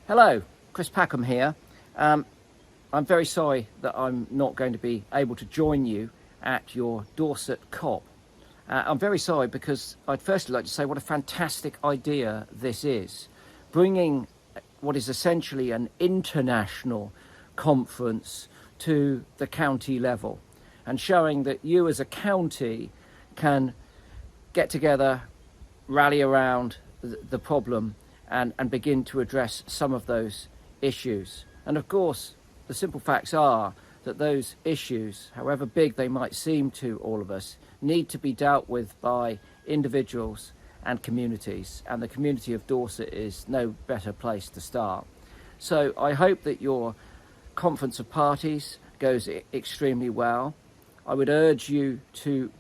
Hello, Chris Packham here. I'm very sorry that I'm not going to be able to join you at your Dorset COP. I'm very sorry because I'd firstly like to say what a fantastic idea this is. Bringing what is essentially an international conference to the county level and showing that you as a county can get together, rally around the problem and begin to address some of those issues. And of course, the simple facts are that those issues, however big they might seem to all of us, need to be dealt with by individuals and communities. And the community of Dorset is no better place to start. So I hope that your conference of parties goes extremely well. I would urge you to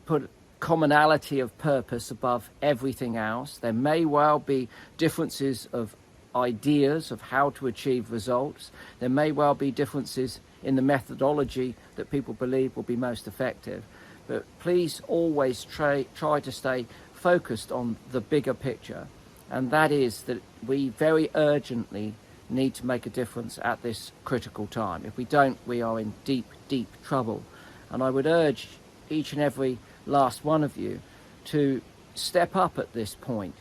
put commonality of purpose above everything else. There may well be differences of ideas of how to achieve results. There may well be differences in the methodology that people believe will be most effective. But please always try to stay focused on the bigger picture. And that is that we very urgently need to make a difference at this critical time. If we don't, we are in deep, deep trouble. And I would urge each and every last one of you to step up at this point.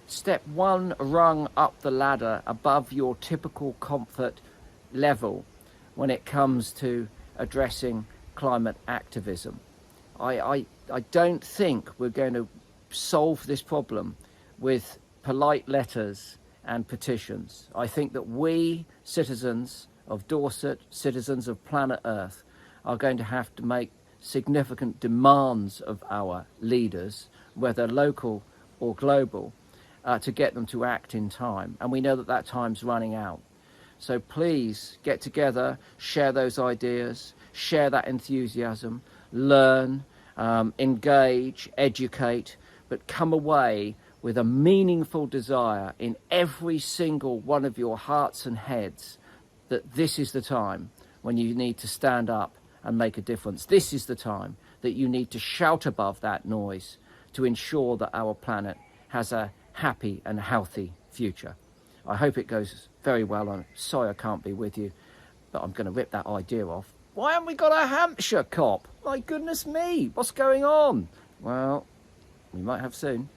Step one rung up the ladder above your typical comfort level when it comes to addressing climate activism. I don't think we're going to solve this problem with polite letters and petitions. I think that we, citizens of Dorset, citizens of planet Earth, are going to have to make significant demands of our leaders, whether local or global, to get them to act in time. And we know that that time's running out. So please get together, share those ideas, share that enthusiasm, learn, engage, educate, but come away with a meaningful desire in every single one of your hearts and heads that this is the time when you need to stand up and make a difference. This is the time that you need to shout above that noise to ensure that our planet has a happy and healthy future. I hope it goes very well. I'm sorry I can't be with you, but I'm going to rip that idea off. Why haven't we got a Hampshire COP? My goodness me, what's going on? Well, we might have soon.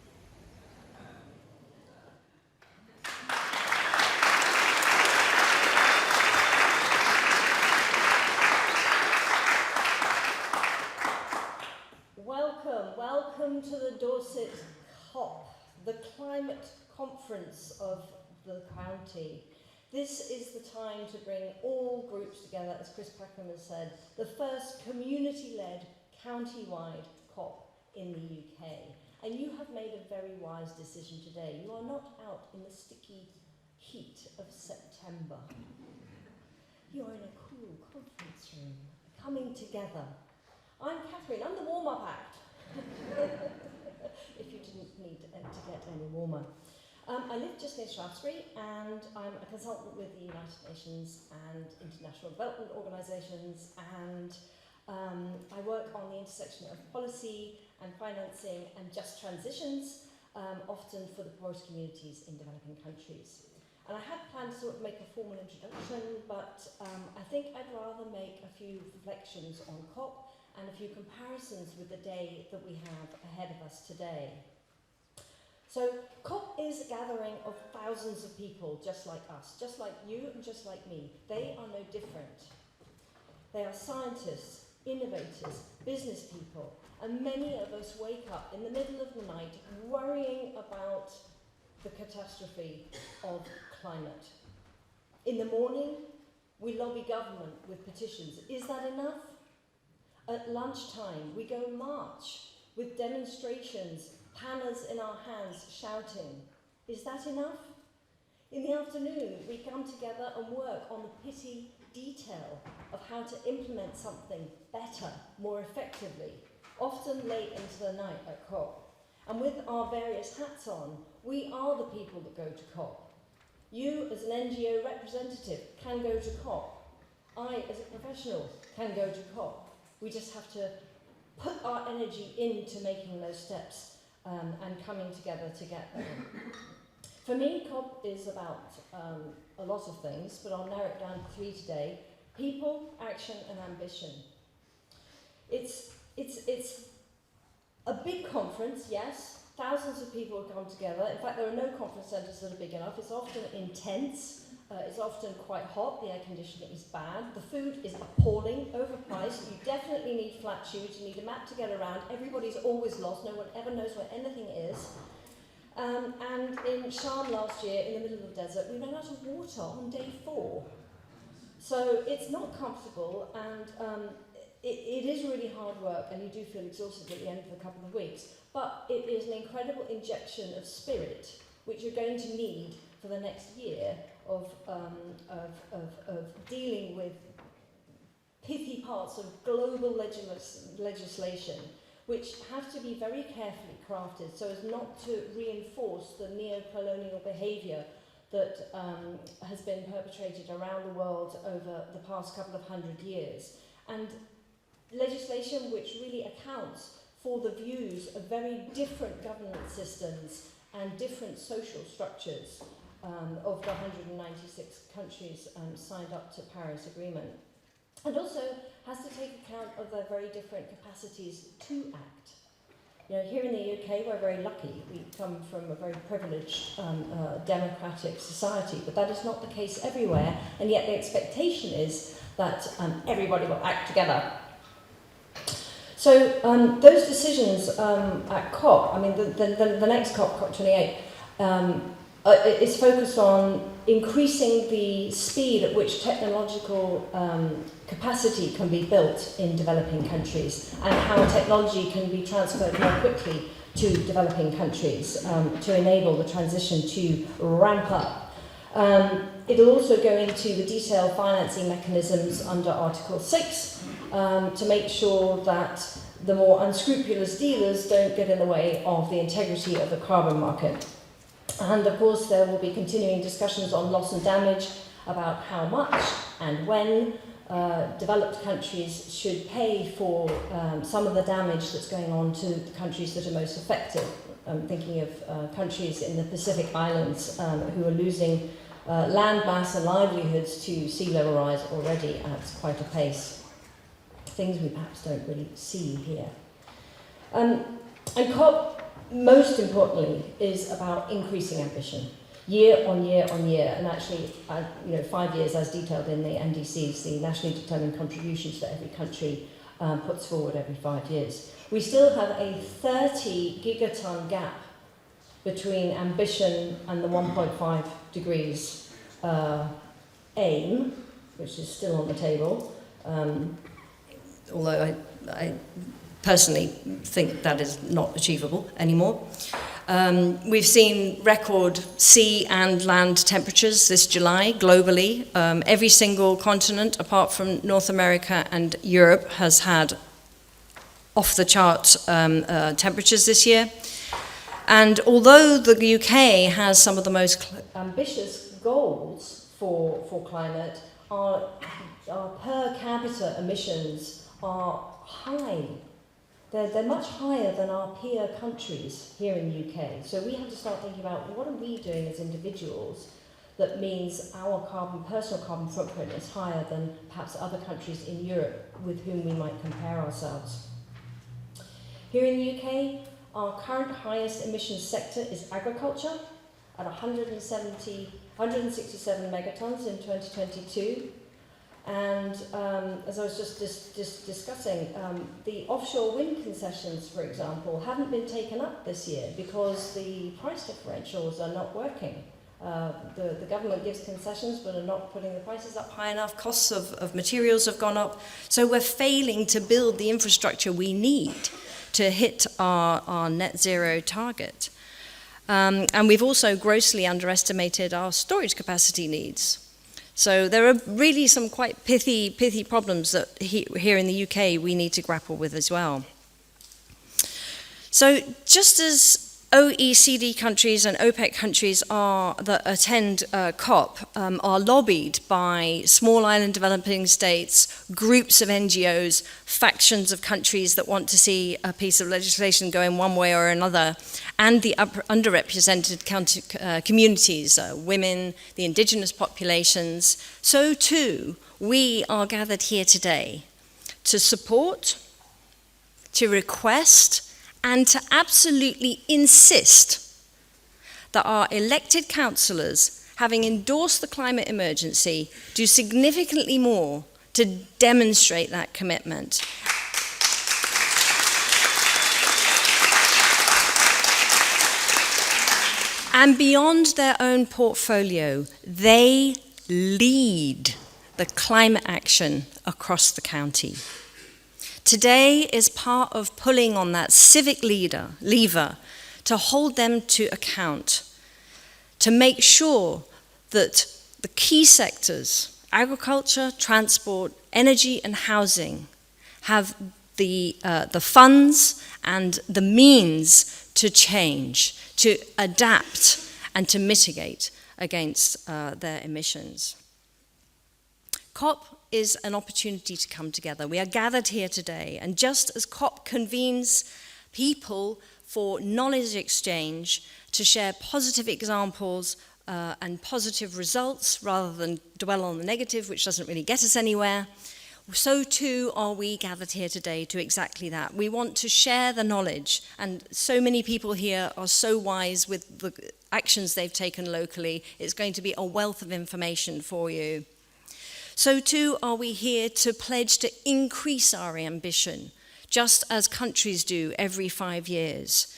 Welcome to the Dorset COP, the climate conference of the county. This is the time to bring all groups together, as Chris Packham has said, the first community-led county-wide COP in the UK. And you have made a very wise decision today. You are not out in the sticky heat of September. You are in a cool conference room, coming together. I'm Catherine, I'm the warm-up act. If you didn't need to get any warmer. I live just near Shaftesbury and I'm a consultant with the United Nations and international development organisations, and I work on the intersection of policy and financing and just transitions, often for the poorest communities in developing countries. And I had planned to sort of make a formal introduction, but I think I'd rather make a few reflections on COP and a few comparisons with the day that we have ahead of us today. So COP is a gathering of thousands of people just like us, just like you and just like me. They are no different. They are scientists, innovators, business people, and many of us wake up in the middle of the night worrying about the catastrophe of climate. In the morning, we lobby government with petitions. Is that enough? At lunchtime, we go march with demonstrations, banners in our hands shouting. Is that enough? In the afternoon, we come together and work on the petty detail of how to implement something better, more effectively, often late into the night at COP. And with our various hats on, we are the people that go to COP. You, as an NGO representative, can go to COP. I, as a professional, can go to COP. We just have to put our energy into making those steps and coming together to get there. For me, COP is about a lot of things, but I'll narrow it down to 3 today: people, action, and ambition. It's a big conference, yes. Thousands of people have come together. In fact, there are no conference centres that are big enough. It's often intense. It's often quite hot. The air conditioning is bad. The food is appalling, overpriced. You definitely need flat shoes. You need a map to get around. Everybody's always lost. No one ever knows where anything is. And in Sharm last year, in the middle of the desert, we ran out of water on day 4. So it's not comfortable, and it is really hard work, and you do feel exhausted at the end of a couple of weeks. But it is an incredible injection of spirit, which you're going to need for the next year of dealing with pithy parts of global legislation, which have to be very carefully crafted so as not to reinforce the neo-colonial behaviour that has been perpetrated around the world over the past couple of 100 years. And legislation which really accounts for the views of very different governance systems and different social structures of the 196 countries signed up to Paris Agreement. And also has to take account of their very different capacities to act. You know, here in the UK, we're very lucky. We come from a very privileged democratic society, but that is not the case everywhere, and yet the expectation is that everybody will act together. So those decisions at COP, I mean, the next COP, COP28, is focused on increasing the speed at which technological capacity can be built in developing countries, and how technology can be transferred more quickly to developing countries to enable the transition to ramp up. It'll also go into the detailed financing mechanisms under Article 6 to make sure that the more unscrupulous dealers don't get in the way of the integrity of the carbon market. And of course there will be continuing discussions on loss and damage, about how much and when developed countries should pay for some of the damage that's going on to the countries that are most affected. I'm thinking of countries in the Pacific Islands who are losing land mass and livelihoods to sea level rise already at quite a pace. Things we perhaps don't really see here. And COP, most importantly, is about increasing ambition, year on year on year, and actually, 5 years as detailed in the NDCs, the nationally determined contributions that every country puts forward every 5 years. We still have a 30 gigaton gap between ambition and the 1.5 degrees aim, which is still on the table, although I personally think that is not achievable anymore. We've seen record sea and land temperatures this July globally. Every single continent apart from North America and Europe has had off-the-chart temperatures this year. And although the UK has some of the most ambitious goals for climate, our per capita emissions are high. They're much higher than our peer countries here in the UK. So we have to start thinking about what are we doing as individuals that means our personal carbon footprint is higher than perhaps other countries in Europe with whom we might compare ourselves. Here in the UK, our current highest emissions sector is agriculture at 167 megatons in 2022. And as I was just discussing, the offshore wind concessions, for example, haven't been taken up this year because the price differentials are not working. The government gives concessions but are not putting the prices up high enough. Costs of materials have gone up. So we're failing to build the infrastructure we need to hit our net zero target. And we've also grossly underestimated our storage capacity needs. So there are really some quite pithy problems that here in the UK we need to grapple with as well. So just as OECD countries and OPEC countries that attend COP are lobbied by small island developing states, groups of NGOs, factions of countries that want to see a piece of legislation going one way or another, and the underrepresented communities, women, the indigenous populations. So too, we are gathered here today to support, to request, and to absolutely insist that our elected councillors, having endorsed the climate emergency, do significantly more to demonstrate that commitment. And beyond their own portfolio, they lead the climate action across the county. Today is part of pulling on that civic lever to hold them to account, to make sure that the key sectors, agriculture, transport, energy and housing, have the funds and the means to change, to adapt and to mitigate against their emissions. COP is an opportunity to come together. We are gathered here today, and just as COP convenes people for knowledge exchange to share positive examples and positive results rather than dwell on the negative, which doesn't really get us anywhere, so too are we gathered here today to exactly that. We want to share the knowledge, and so many people here are so wise with the actions they've taken locally. It's going to be a wealth of information for you. So too are we here to pledge to increase our ambition, just as countries do every 5 years.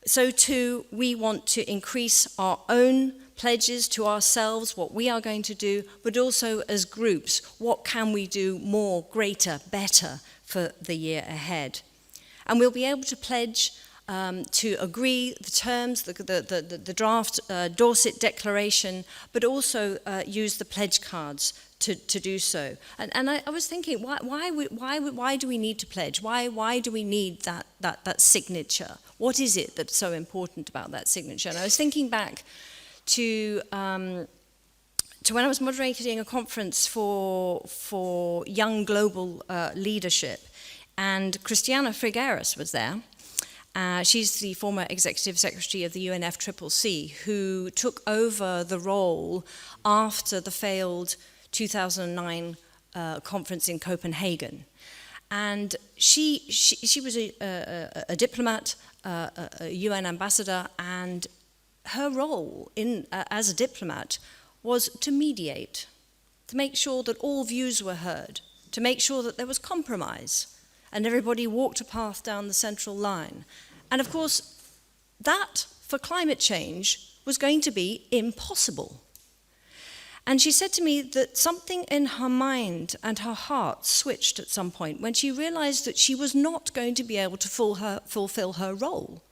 So too, we want to increase our own pledges to ourselves, what we are going to do, but also as groups, what can we do more, greater, better for the year ahead. And we'll be able to pledge to agree the terms, the draft Dorset Declaration, but also use the pledge cards to do so. And I was thinking, why do we need to pledge? Why do we need that signature? What is it that's so important about that signature? And I was thinking back to when I was moderating a conference for young global leadership, and Christiana Figueres was there. She's the former executive secretary of the UNFCCC, who took over the role after the failed 2009 conference in Copenhagen. And she was a diplomat, a UN ambassador, and her role as a diplomat was to mediate, to make sure that all views were heard, to make sure that there was compromise, and everybody walked a path down the central line. And of course, that, for climate change, was going to be impossible. And she said to me that something in her mind and her heart switched at some point when she realized that she was not going to be able to fulfill her role.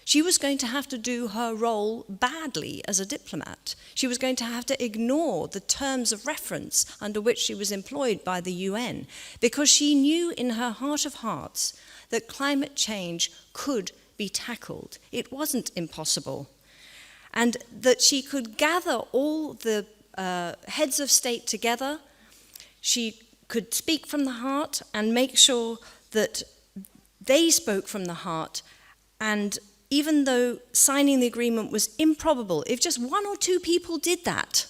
She was going to have to do her role badly as a diplomat. She was going to have to ignore the terms of reference under which she was employed by the UN, because she knew in her heart of hearts that climate change could be tackled. It wasn't impossible. And that she could gather all the heads of state together. She could speak from the heart and make sure that they spoke from the heart. And even though signing the agreement was improbable, if just 1 or 2 people did that,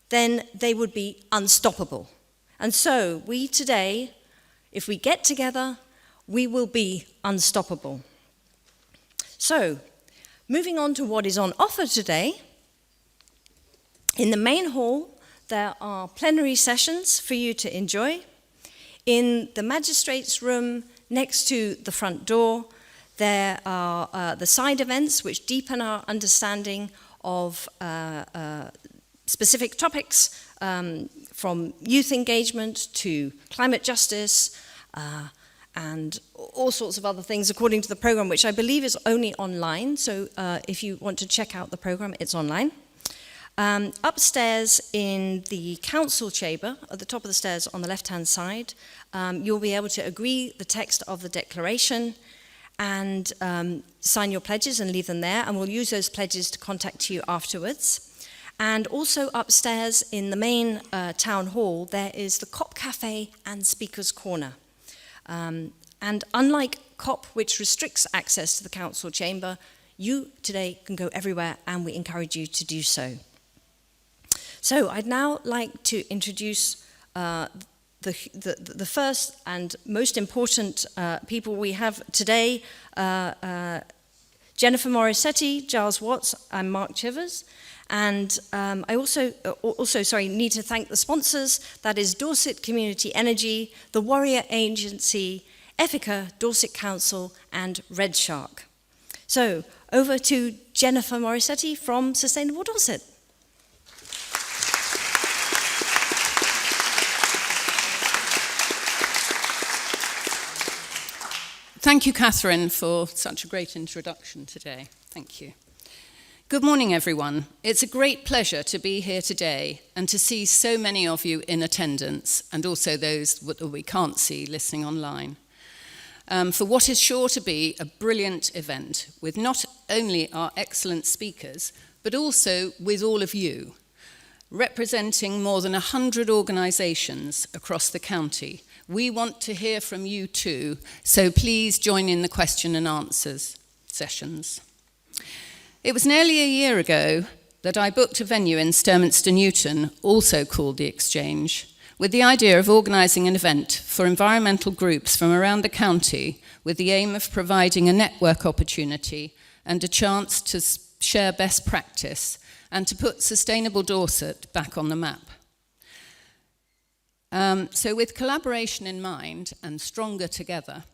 then they would be unstoppable. And so we today, if we get together, we will be unstoppable. So, moving on to what is on offer today, in the main hall, there are plenary sessions for you to enjoy. In the magistrates' room next to the front door, there are the side events which deepen our understanding of specific topics, from youth engagement to climate justice, and all sorts of other things according to the program, which I believe is only online. So if you want to check out the program, it's online. Upstairs in the council chamber, at the top of the stairs on the left-hand side, you'll be able to agree the text of the declaration. and sign your pledges and leave them there, and we'll use those pledges to contact you afterwards. And also upstairs in the main town hall, there is the COP Cafe and Speaker's Corner. And unlike COP, which restricts access to the council chamber, you today can go everywhere, and we encourage you to do so. So I'd now like to introduce the first and most important people we have today, Jennifer Morisetti, Giles Watts, and Mark Chivers. And I also need to thank the sponsors, that is Dorset Community Energy, the Warrior Agency, Ethica, Dorset Council, and Red Shark. So, over to Jennifer Morisetti from Sustainable Dorset. Thank you, Catherine, for such a great introduction today. Thank you. Good morning, everyone. It's a great pleasure to be here today and to see so many of you in attendance, and also those that we can't see listening online, for what is sure to be a brilliant event with not only our excellent speakers, but also with all of you, representing more than 100 organisations across the county. We want to hear from you too, so please join in the question and answers sessions. It was nearly a year ago that I booked a venue in Sturminster Newton, also called The Exchange, with the idea of organising an event for environmental groups from around the county with the aim of providing a network opportunity and a chance to share best practice and to put Sustainable Dorset back on the map. So with collaboration in mind and stronger together,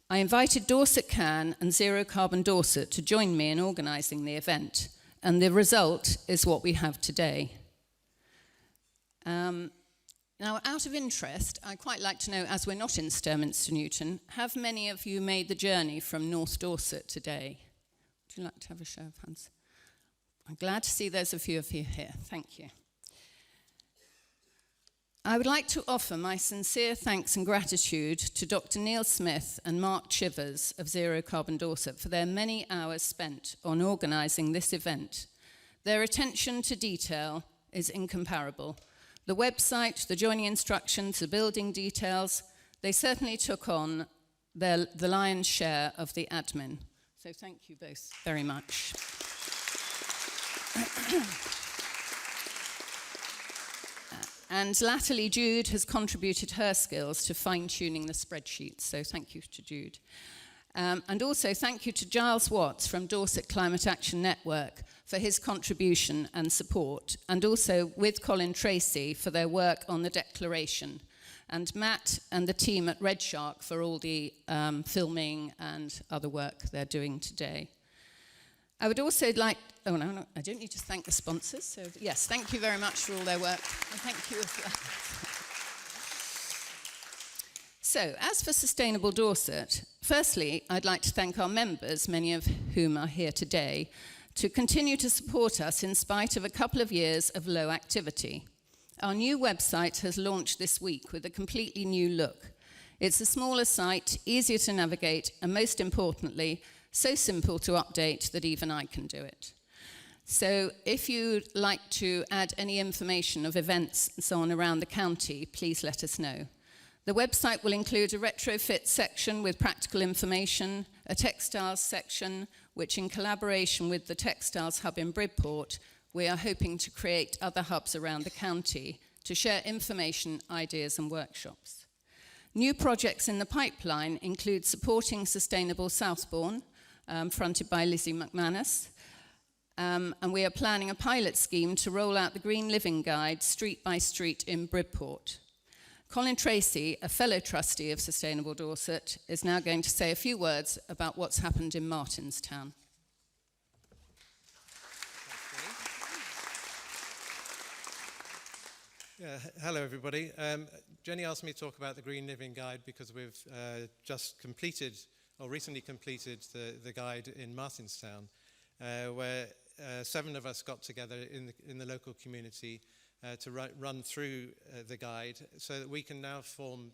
I invited Dorset CAN and Zero Carbon Dorset to join me in organising the event, and the result is what we have today. Now, out of interest, I'd quite like to know, as we're not in Sturminster Newton, have many of you made the journey from North Dorset today? Would you like to have a show of hands? I'm glad to see there's a few of you here. Thank you. I would like to offer my sincere thanks and gratitude to Dr. Neil Smith and Mark Chivers of Zero Carbon Dorset for their many hours spent on organising this event. Their attention to detail is incomparable. The website, the joining instructions, the building details, they certainly took on the lion's share of the admin. So thank you both very much. And latterly, Jude has contributed her skills to fine-tuning the spreadsheets, so thank you to Jude. And also thank you to Giles Watts from Dorset Climate Action Network for his contribution and support, and also with Colin Tracy for their work on the declaration, and Matt and the team at Red Shark for all the filming and other work they're doing today. I would also like, I don't need to thank the sponsors, so yes, thank you very much for all their work, and thank you as well. So, as for Sustainable Dorset, firstly, I'd like to thank our members, many of whom are here today, to continue to support us in spite of a couple of years of low activity. Our new website has launched this week with a completely new look. It's a smaller site, easier to navigate, and most importantly, so simple to update that even I can do it. So if you'd like to add any information of events and so on around the county, please let us know. The website will include a retrofit section with practical information, a textiles section, which in collaboration with the Textiles Hub in Bridport, we are hoping to create other hubs around the county to share information, ideas and workshops. New projects in the pipeline include supporting Sustainable Southbourne, fronted by Lizzie McManus, and we are planning a pilot scheme to roll out the Green Living Guide street by street in Bridport. Colin Tracy, a fellow trustee of Sustainable Dorset, is now going to say a few words about what's happened in Martinstown. Yeah, hello everybody. Jenny asked me to talk about the Green Living Guide because we've just completed, or recently completed, the guide in Martinstown, where 7 of us got together in the local community to run through the guide so that we can now form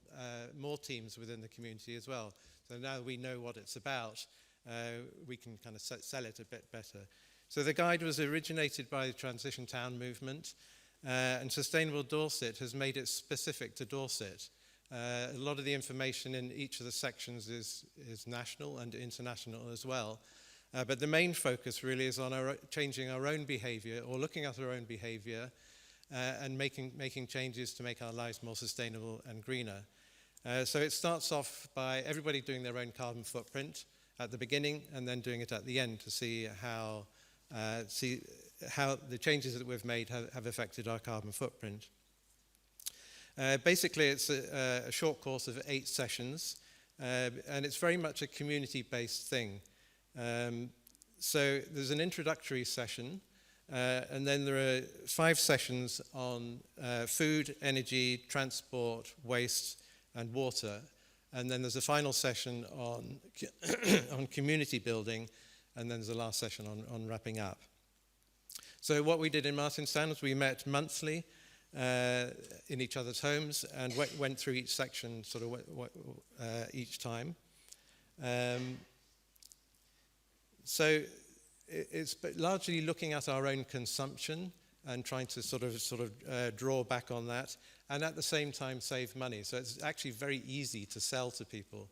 more teams within the community as well. So now we know what it's about, we can kind of sell it a bit better. So the guide was originated by the Transition Town movement, and Sustainable Dorset has made it specific to Dorset. A lot of the information in each of the sections is national and international as well. But the main focus really is on changing our own behaviour, or looking at our own behaviour, and making changes to make our lives more sustainable and greener. So it starts off by everybody doing their own carbon footprint at the beginning, and then doing it at the end to see how the changes that we've made have affected our carbon footprint. Basically, it's a short course of 8 sessions, and it's very much a community-based thing. So there's an introductory session, and then there are 5 sessions on food, energy, transport, waste, and water. And then there's a final session on, on community building, and then there's the last session on wrapping up. So what we did in Martinstown was we met monthly in each other's homes and went through each section sort of each time. So it's largely looking at our own consumption and trying to sort of draw back on that, and at the same time save money. So it's actually very easy to sell to people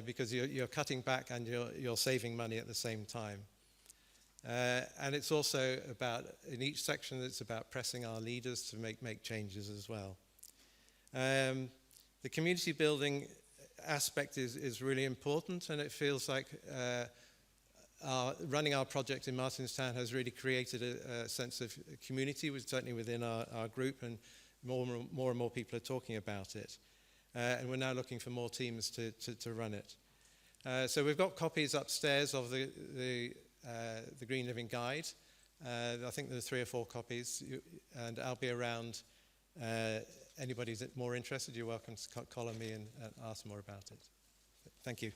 because you're cutting back and you're saving money at the same time. And it's also about, in each section, it's about pressing our leaders to make changes as well. The community building aspect is really important, and it feels like running our project in Martinstown has really created a sense of community, certainly within our group, and more and more people are talking about it. And we're now looking for more teams to run it. So we've got copies upstairs of the Green Living Guide. I think there are 3 or 4 copies, and I'll be around. Anybody that's more interested, you're welcome to call on me and ask more about it. Thank you.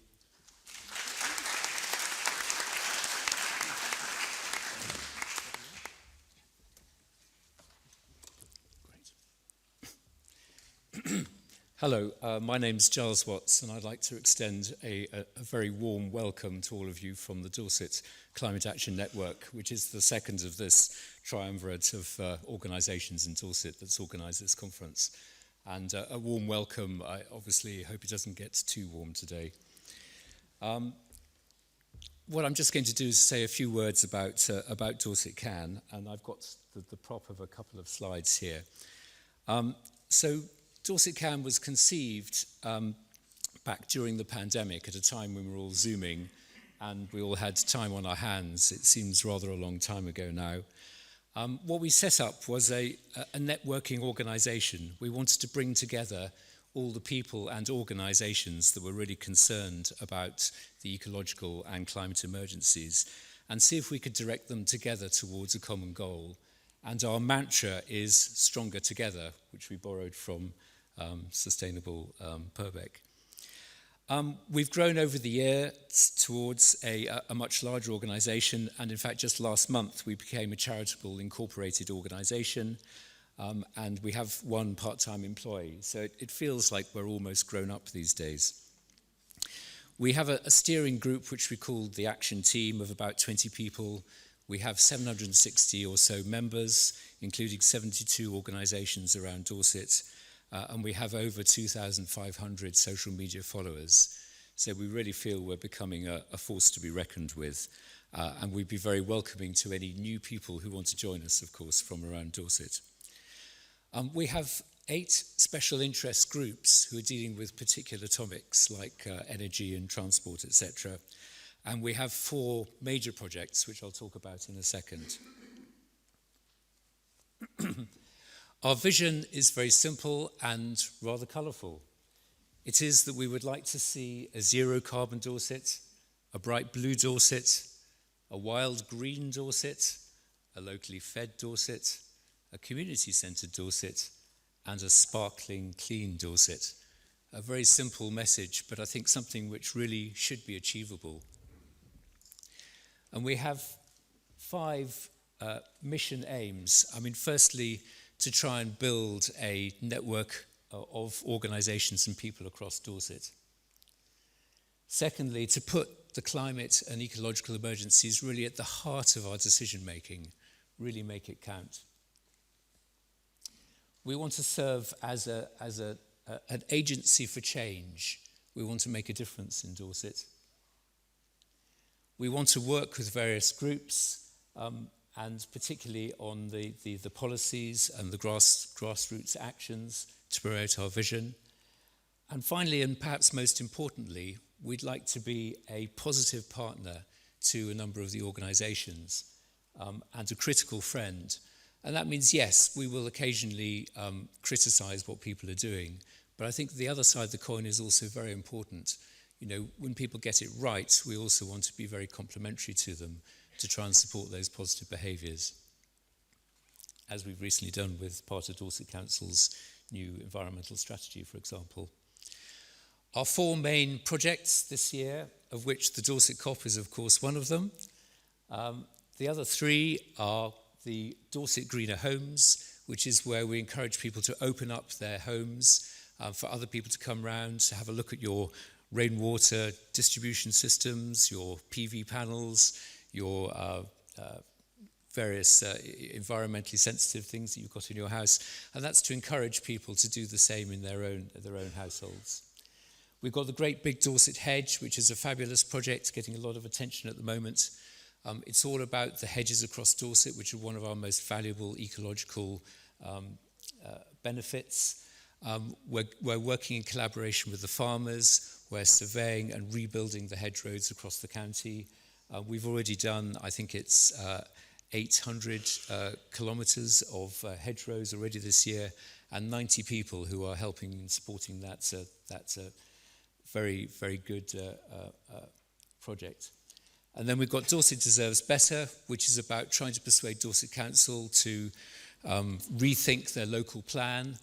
Hello, my name's Giles Watts, and I'd like to extend a very warm welcome to all of you from the Dorset Climate Action Network, which is the second of this triumvirate of organisations in Dorset that's organised this conference. And a warm welcome. I obviously hope it doesn't get too warm today. What I'm just going to do is say a few words about Dorset CAN, and I've got the prop of a couple of slides here. So Dorset CAN was conceived back during the pandemic at a time when we were all Zooming and we all had time on our hands. It seems rather a long time ago now. What we set up was a networking organisation. We wanted to bring together all the people and organisations that were really concerned about the ecological and climate emergencies and see if we could direct them together towards a common goal. And our mantra is stronger together, which we borrowed from Sustainable Purbeck. We've grown over the year towards a much larger organisation, and in fact just last month we became a charitable incorporated organisation, and we have 1 part-time employee, so it feels like we're almost grown up these days. We have a steering group which we call the Action Team of about 20 people. We have 760 or so members, including 72 organisations around Dorset, and we have over 2,500 social media followers. So we really feel we're becoming a force to be reckoned with, and we'd be very welcoming to any new people who want to join us, of course, from around Dorset. We have 8 special interest groups who are dealing with particular topics like energy and transport, etc. And we have 4 major projects, which I'll talk about in a second. Our vision is very simple and rather colourful. It is that we would like to see a zero carbon Dorset, a bright blue Dorset, a wild green Dorset, a locally fed Dorset, a community-centred Dorset, and a sparkling clean Dorset. A very simple message, but I think something which really should be achievable. And we have 5 mission aims. I mean, firstly, to try and build a network of organisations and people across Dorset. Secondly, to put the climate and ecological emergencies really at the heart of our decision making, really make it count. We want to serve as an agency for change. We want to make a difference in Dorset. We want to work with various groups, and particularly on the policies and the grassroots actions to promote our vision. And finally, and perhaps most importantly, we'd like to be a positive partner to a number of the organisations and a critical friend. And that means, yes, we will occasionally criticise what people are doing, but I think the other side of the coin is also very important. You know, when people get it right, we also want to be very complimentary to them to try and support those positive behaviours, as we've recently done with part of Dorset Council's new environmental strategy, for example. Our 4 main projects this year, of which the Dorset COP is, of course, one of them. The other 3 are the Dorset Greener Homes, which is where we encourage people to open up their homes for other people to come round, to have a look at your rainwater distribution systems, your PV panels, your various environmentally sensitive things that you've got in your house. And that's to encourage people to do the same in their own households. We've got the Great Big Dorset Hedge, which is a fabulous project getting a lot of attention at the moment. It's all about the hedges across Dorset, which are one of our most valuable ecological benefits. We're working in collaboration with the farmers. We're surveying and rebuilding the hedgerows across the county. We've already done, I think it's 800 kilometres of hedgerows already this year, and 90 people who are helping and supporting that. That's a very, very good project. And then we've got Dorset Deserves Better, which is about trying to persuade Dorset Council to rethink their local plan.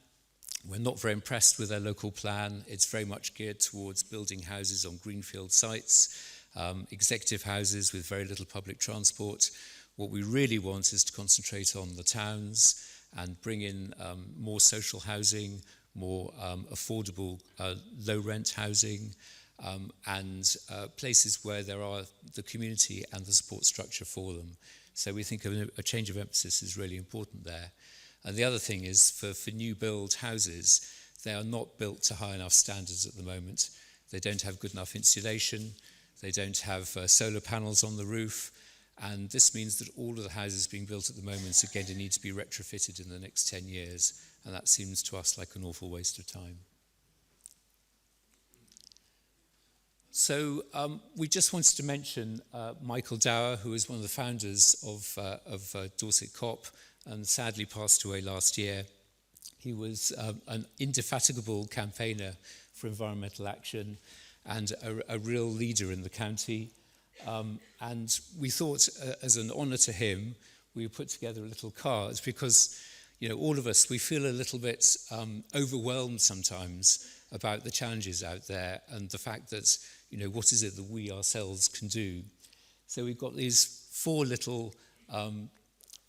We're not very impressed with their local plan. It's very much geared towards building houses on greenfield sites, executive houses with very little public transport. What we really want is to concentrate on the towns and bring in more social housing, more affordable low-rent housing, and places where there are the community and the support structure for them. So we think a change of emphasis is really important there. And the other thing is for new build houses, they are not built to high enough standards at the moment. They don't have good enough insulation. They don't have solar panels on the roof. And this means that all of the houses being built at the moment are going to need to be retrofitted in the next 10 years. And that seems to us like an awful waste of time. So we just wanted to mention Michael Dower, who is one of the founders of Dorset COP and sadly passed away last year. He was an indefatigable campaigner for environmental action and a real leader in the county. And we thought, as an honour to him, we put together a little card because, you know, all of us, we feel a little bit overwhelmed sometimes about the challenges out there and the fact that, you know, what is it that we ourselves can do? So we've got these 4 little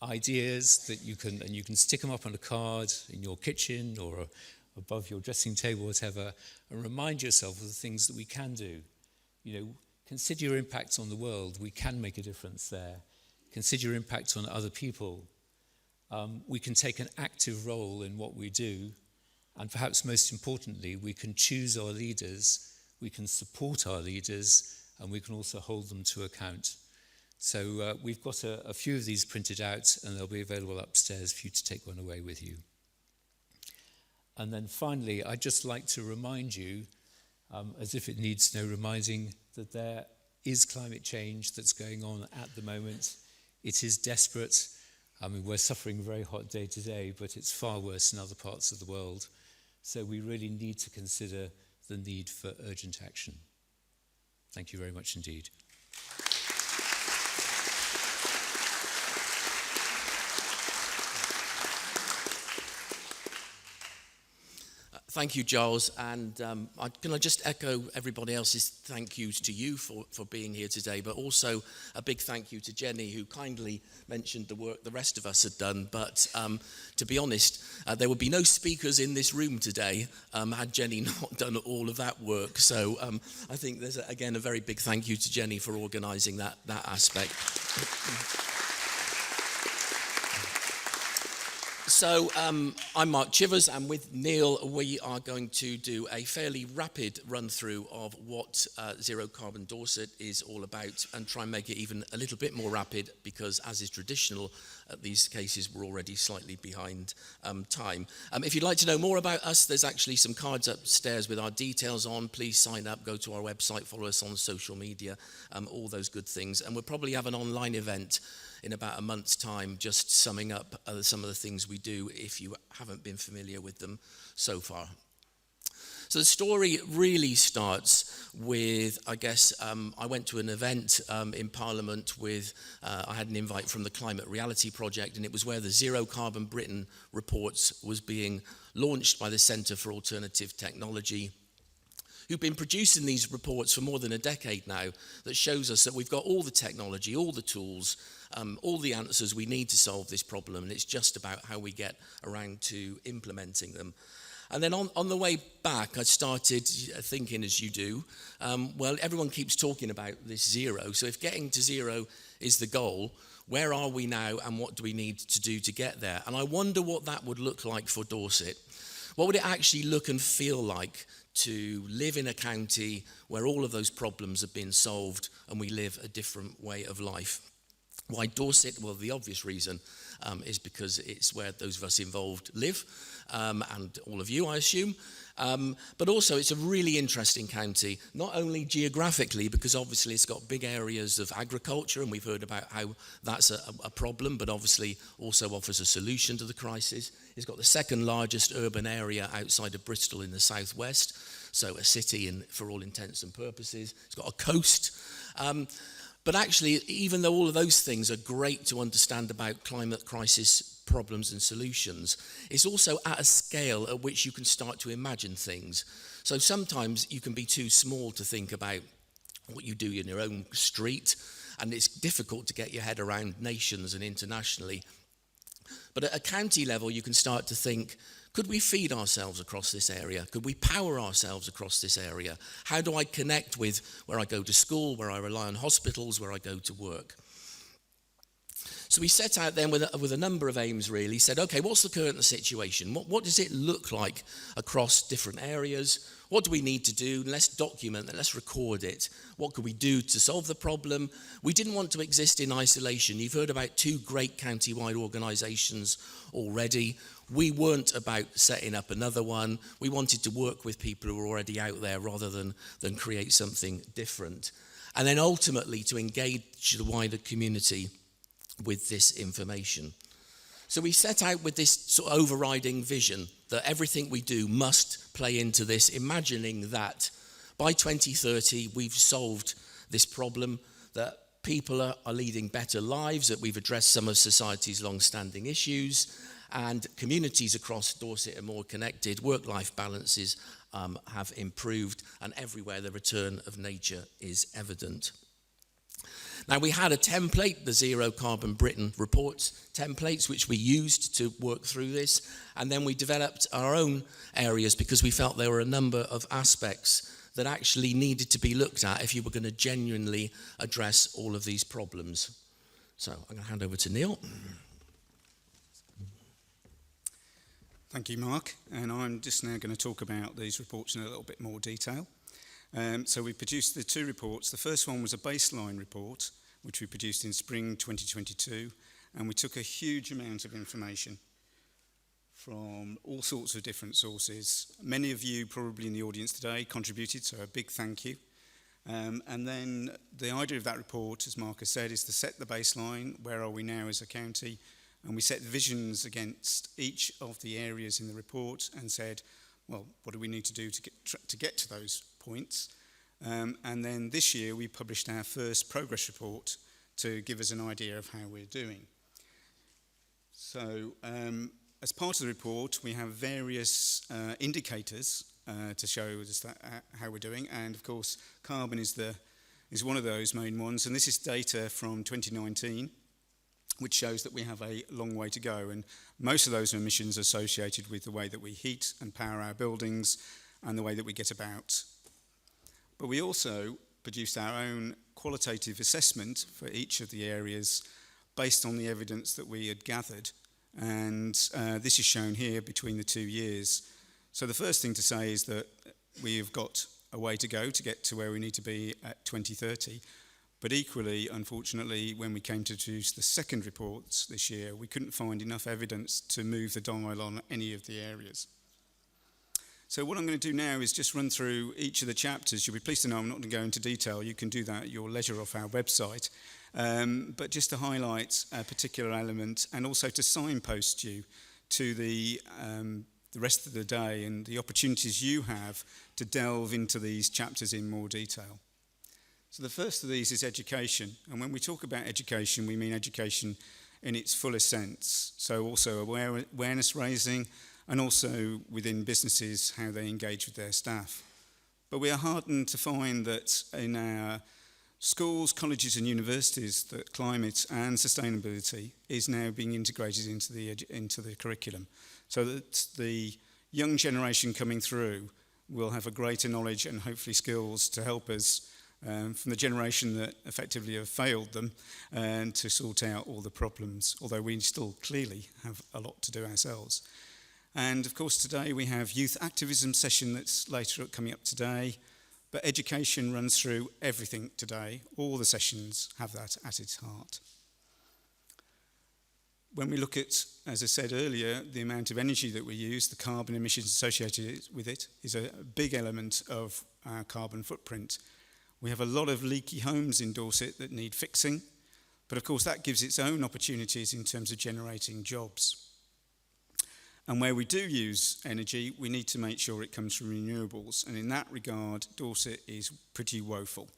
ideas that you can stick them up on a card in your kitchen or above your dressing table, whatever, and remind yourself of the things that we can do. You know, consider your impact on the world. We can make a difference there. Consider your impact on other people. We can take an active role in what we do. And perhaps most importantly, we can choose our leaders, we can support our leaders, and we can also hold them to account. So we've got a few of these printed out, and they'll be available upstairs for you to take one away with you. And then finally, I'd just like to remind you, as if it needs no reminding, that there is climate change that's going on at the moment. It is desperate. I mean, we're suffering a very hot day today, but it's far worse in other parts of the world. So we really need to consider the need for urgent action. Thank you very much indeed. Thank you, Giles, and can I just echo everybody else's thank yous to you for being here today, but also a big thank you to Jenny, who kindly mentioned the work the rest of us had done. But to be honest, there would be no speakers in this room today had Jenny not done all of that work. So I think there's, again, a very big thank you to Jenny for organising that aspect. So I'm Mark Chivers, and with Neil we are going to do a fairly rapid run through of what Zero Carbon Dorset is all about, and try and make it even a little bit more rapid, because as is traditional at these cases we're already slightly behind time. If you'd like to know more about us, there's actually some cards upstairs with our details on. Please sign up, go to our website, follow us on social media, all those good things, and we'll probably have an online event in about a month's time, just summing up some of the things we do if you haven't been familiar with them so far. So the story really starts with, I guess, I went to an event in Parliament with, I had an invite from the Climate Reality Project, and it was where the Zero Carbon Britain reports was being launched by the Centre for Alternative Technology, who've been producing these reports for more than a decade now, that shows us that we've got all the technology, all the tools, all the answers we need to solve this problem, and it's just about how we get around to implementing them. And then on the way back, I started thinking, as you do, well, everyone keeps talking about this zero, so if getting to zero is the goal, where are we now and what do we need to do to get there? And I wonder what that would look like for Dorset. What would it actually look and feel like to live in a county where all of those problems have been solved and we live a different way of life? Why Dorset? Well, the obvious reason is because it's where those of us involved live, and all of you, I assume. But also, it's a really interesting county, not only geographically, because obviously it's got big areas of agriculture, and we've heard about how that's a problem, but obviously also offers a solution to the crisis. It's got the second largest urban area outside of Bristol in the southwest, so a city for all intents and purposes. It's got a coast. But actually, even though all of those things are great to understand about climate crisis problems and solutions, it's also at a scale at which you can start to imagine things. So sometimes you can be too small to think about what you do in your own street, and it's difficult to get your head around nations and internationally. But at a county level, you can start to think, could we feed ourselves across this area? Could we power ourselves across this area? How do I connect with where I go to school, where I rely on hospitals, where I go to work? So we set out then with a number of aims, really. Said, okay, what's the current situation? What does it look like across different areas? What do we need to do? Let's document it, let's record it. What could we do to solve the problem? We didn't want to exist in isolation. You've heard about 2 great county-wide organisations already. We weren't about setting up another one. We wanted to work with people who were already out there rather than create something different. And then ultimately to engage the wider community with this information. So we set out with this sort of overriding vision that everything we do must play into this, imagining that by 2030 we've solved this problem, that people are leading better lives, that we've addressed some of society's long-standing issues, and communities across Dorset are more connected, work-life balances have improved, and everywhere the return of nature is evident. Now, we had a template, the Zero Carbon Britain reports templates, which we used to work through this, and then we developed our own areas because we felt there were a number of aspects that actually needed to be looked at if you were going to genuinely address all of these problems. So I'm going to hand over to Neil. Thank you, Mark. And I'm just now going to talk about these reports in a little bit more detail. So we produced the 2 reports. The first one was a baseline report, which we produced in spring 2022, and we took a huge amount of information from all sorts of different sources. Many of you probably in the audience today contributed, so a big thank you. And then the idea of that report, as Mark has said, is to set the baseline, where are we now as a county, and we set visions against each of the areas in the report and said, well, what do we need to do to get to those points? And then this year we published our first progress report to give us an idea of how we're doing. So as part of the report, we have various indicators to show us that, how we're doing, and of course carbon is one of those main ones, and this is data from 2019 which shows that we have a long way to go, and most of those emissions are associated with the way that we heat and power our buildings and the way that we get about. But we also produced our own qualitative assessment for each of the areas based on the evidence that we had gathered, and this is shown here between the 2 years. So the first thing to say is that we've got a way to go to get to where we need to be at 2030. But equally, unfortunately, when we came to produce the second reports this year, we couldn't find enough evidence to move the dial on any of the areas. So what I'm going to do now is just run through each of the chapters. You'll be pleased to know I'm not going to go into detail. You can do that at your leisure off our website. But just to highlight a particular element and also to signpost you to the rest of the day and the opportunities you have to delve into these chapters in more detail. So the first of these is education, and when we talk about education, we mean education in its fullest sense. So also awareness raising, and also within businesses, how they engage with their staff. But we are heartened to find that in our schools, colleges and universities, that climate and sustainability is now being integrated into the curriculum, so that the young generation coming through will have a greater knowledge and hopefully skills to help us from the generation that effectively have failed them and to sort out all the problems, although we still clearly have a lot to do ourselves. And of course today we have youth activism session that's later coming up today, but education runs through everything today. All the sessions have that at its heart. When we look at, as I said earlier, the amount of energy that we use, the carbon emissions associated with it is a big element of our carbon footprint. We have a lot of leaky homes in Dorset that need fixing, but of course that gives its own opportunities in terms of generating jobs. And where we do use energy, we need to make sure it comes from renewables, and in that regard, Dorset is pretty woeful.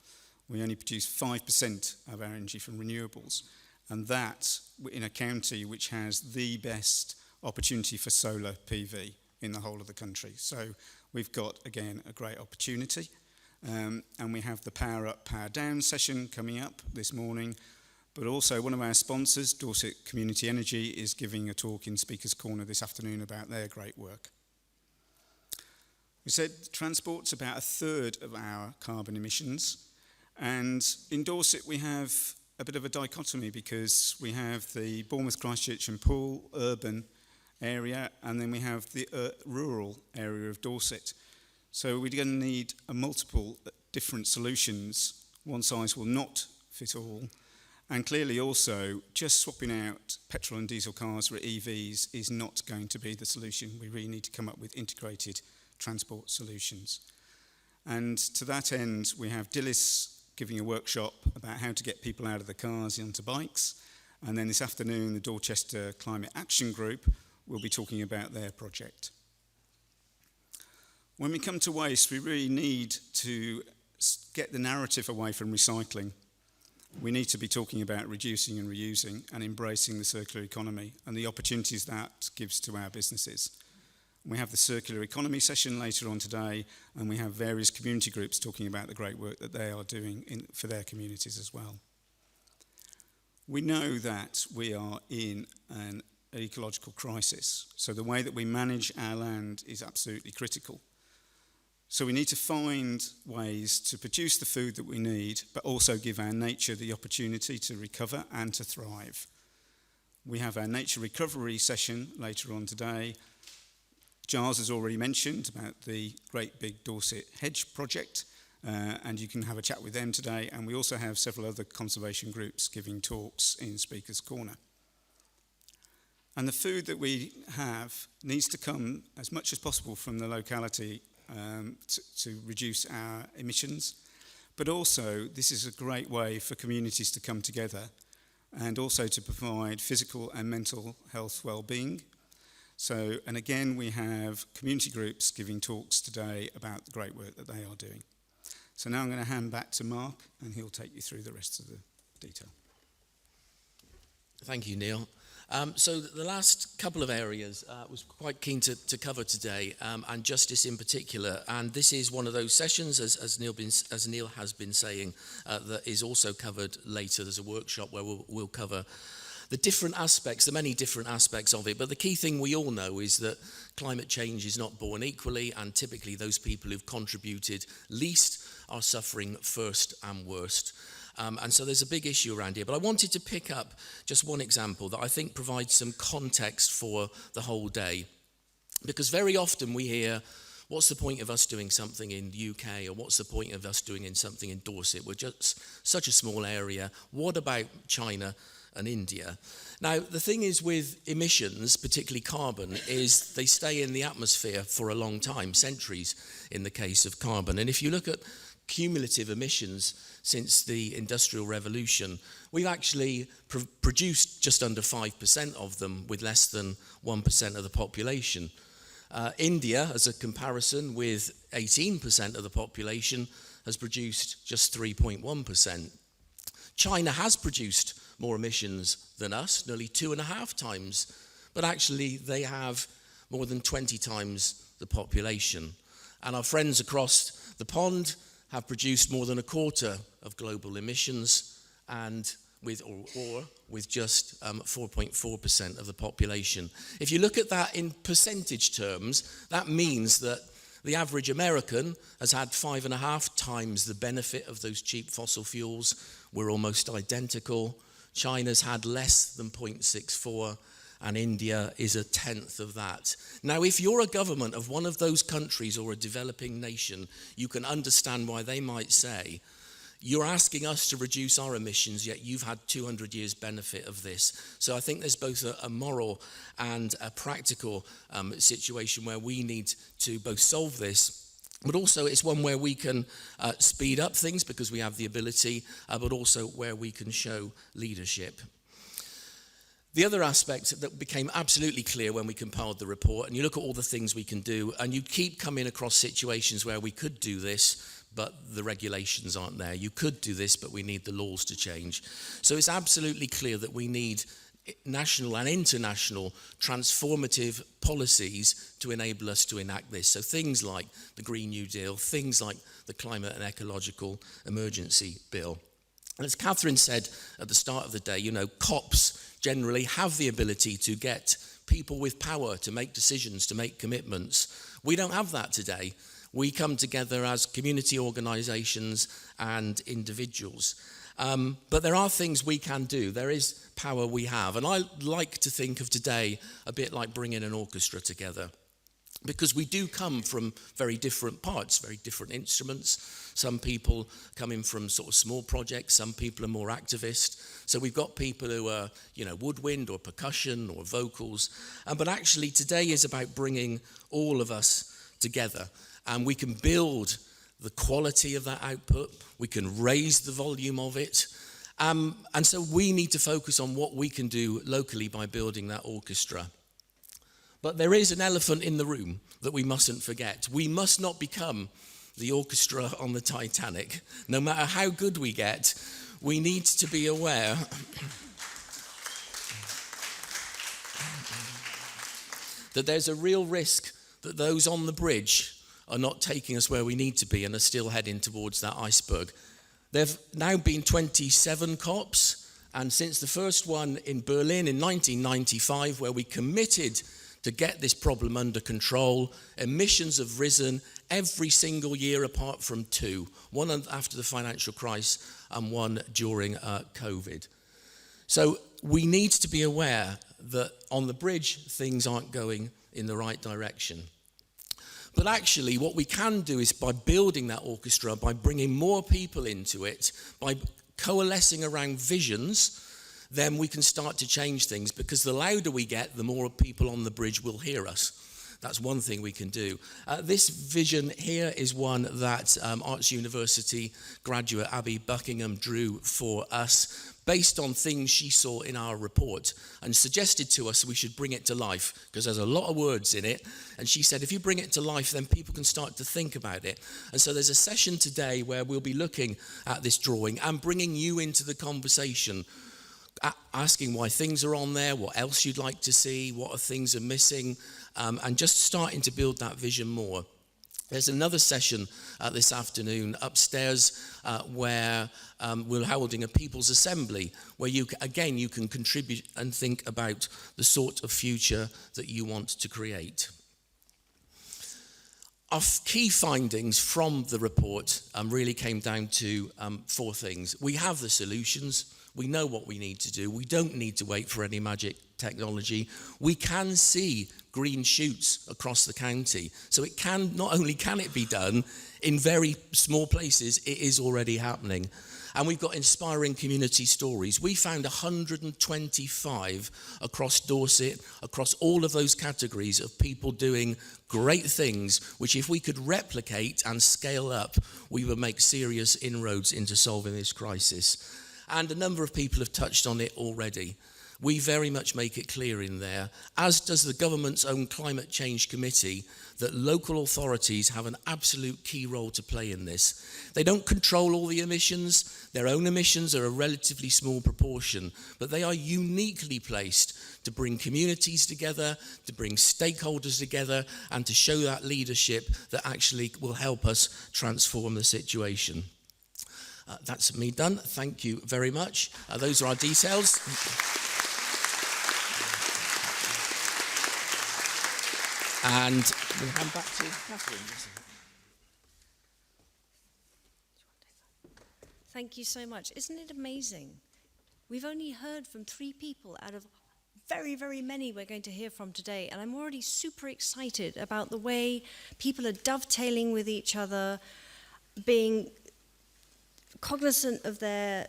We only produce 5% of our energy from renewables, and that in a county which has the best opportunity for solar PV in the whole of the country. So we've got, again, a great opportunity. And we have the Power Up, Power Down session coming up this morning, but also one of our sponsors, Dorset Community Energy, is giving a talk in Speaker's Corner this afternoon about their great work. We said transport's about a third of our carbon emissions, and in Dorset we have a bit of a dichotomy because we have the Bournemouth, Christchurch and Poole urban area, and then we have the rural area of Dorset. So we're going to need multiple different solutions. One size will not fit all. And clearly also, just swapping out petrol and diesel cars for EVs is not going to be the solution. We really need to come up with integrated transport solutions. And to that end, we have Dillis giving a workshop about how to get people out of the cars onto bikes. And then this afternoon, the Dorchester Climate Action Group will be talking about their project. When we come to waste, we really need to get the narrative away from recycling. We need to be talking about reducing and reusing and embracing the circular economy and the opportunities that gives to our businesses. We have the circular economy session later on today, and we have various community groups talking about the great work that they are doing for their communities as well. We know that we are in an ecological crisis, so the way that we manage our land is absolutely critical. So we need to find ways to produce the food that we need, but also give our nature the opportunity to recover and to thrive. We have our nature recovery session later on today. Giles has already mentioned about the great big Dorset hedge project, and you can have a chat with them today. And we also have several other conservation groups giving talks in Speaker's Corner. And the food that we have needs to come as much as possible from the locality to reduce our emissions, but also this is a great way for communities to come together and also to provide physical and mental health well-being. So, and again, we have community groups giving talks today about the great work that they are doing. So now I'm going to hand back to Mark, and he'll take you through the rest of the detail. Thank you, Neil. So the last couple of areas I was quite keen to cover today, and justice in particular. And this is one of those sessions, as Neil has been saying, that is also covered later. There's a workshop where we'll cover the different aspects, the many different aspects of it. But the key thing we all know is that climate change is not born equally, and typically those people who've contributed least are suffering first and worst. And so there's a big issue around here. But I wanted to pick up just one example that I think provides some context for the whole day. Because very often we hear, what's the point of us doing something in the UK, or what's the point of us doing something in Dorset? We're just such a small area. What about China and India? Now, the thing is with emissions, particularly carbon, is they stay in the atmosphere for a long time, centuries in the case of carbon. And if you look at cumulative emissions since the Industrial Revolution, we've actually produced just under 5% of them with less than 1% of the population. India, as a comparison, with 18% of the population, has produced just 3.1%. China has produced more emissions than us, nearly 2.5 times, but actually they have more than 20 times the population. And our friends across the pond have produced more than a quarter of global emissions, and with just 4.4% of the population. If you look at that in percentage terms, that means that the average American has had 5.5 times the benefit of those cheap fossil fuels. We're almost identical. China's had less than 0.64, and India is 1/10 of that. Now, if you're a government of one of those countries or a developing nation, you can understand why they might say, you're asking us to reduce our emissions, yet you've had 200 years benefit of this. So I think there's both a moral and a practical situation where we need to both solve this, but also it's one where we can speed up things because we have the ability, but also where we can show leadership. The other aspect that became absolutely clear when we compiled the report, and you look at all the things we can do, and you keep coming across situations where we could do this, but the regulations aren't there. You could do this, but we need the laws to change. So it's absolutely clear that we need national and international transformative policies to enable us to enact this. So things like the Green New Deal, things like the Climate and Ecological Emergency Bill. And as Catherine said at the start of the day, COPs generally have the ability to get people with power to make decisions, to make commitments. We don't have that today. We come together as community organisations and individuals. But there are things we can do. There is power we have. And I like to think of today a bit like bringing an orchestra together. Because we do come from very different parts, very different instruments. Some people come in from sort of small projects. Some people are more activist. So we've got people who are, woodwind or percussion or vocals. But actually today is about bringing all of us together. And we can build the quality of that output. We can raise the volume of it. And so we need to focus on what we can do locally by building that orchestra. But there is an elephant in the room that we mustn't forget. We must not become the orchestra on the Titanic. No matter how good we get, we need to be aware that there's a real risk that those on the bridge are not taking us where we need to be and are still heading towards that iceberg. There have now been 27 COPs, and since the first one in Berlin in 1995, where we committed to get this problem under control, emissions have risen every single year apart from 2, one after the financial crisis and one during COVID. So we need to be aware that on the bridge, things aren't going in the right direction. But actually, what we can do is by building that orchestra, by bringing more people into it, by coalescing around visions, then we can start to change things, because the louder we get, the more people on the bridge will hear us. That's one thing we can do. This vision here is one that Arts University graduate Abby Buckingham drew for us based on things she saw in our report and suggested to us we should bring it to life, because there's a lot of words in it. And she said, if you bring it to life, then people can start to think about it. And so there's a session today where we'll be looking at this drawing and bringing you into the conversation. asking why things are on there, what else you'd like to see, what things are missing, and just starting to build that vision more. There's another session this afternoon upstairs where we're holding a People's Assembly, where you can contribute and think about the sort of future that you want to create. Our key findings from the report really came down to 4 things. We have the solutions. We know what we need to do. We don't need to wait for any magic technology. We can see green shoots across the county. So it can, not only can it be done, in very small places, it is already happening. And we've got inspiring community stories. We found 125 across Dorset, across all of those categories of people doing great things, which if we could replicate and scale up, we would make serious inroads into solving this crisis. And a number of people have touched on it already. We very much make it clear in there, as does the government's own Climate Change Committee, that local authorities have an absolute key role to play in this. They don't control all the emissions. Their own emissions are a relatively small proportion, but they are uniquely placed to bring communities together, to bring stakeholders together, and to show that leadership that actually will help us transform the situation. That's me done. Thank you very much. Those are our details. And we'll hand back to Catherine. Thank you so much. Isn't it amazing? We've only heard from 3 people out of very, very many we're going to hear from today, and I'm already super excited about the way people are dovetailing with each other, being cognizant of their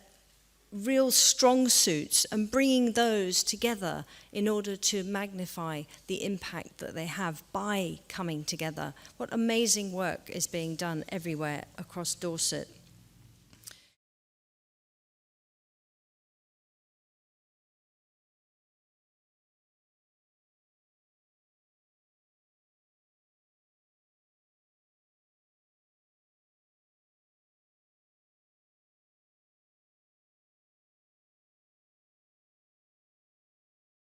real strong suits and bringing those together in order to magnify the impact that they have by coming together. What amazing work is being done everywhere across Dorset.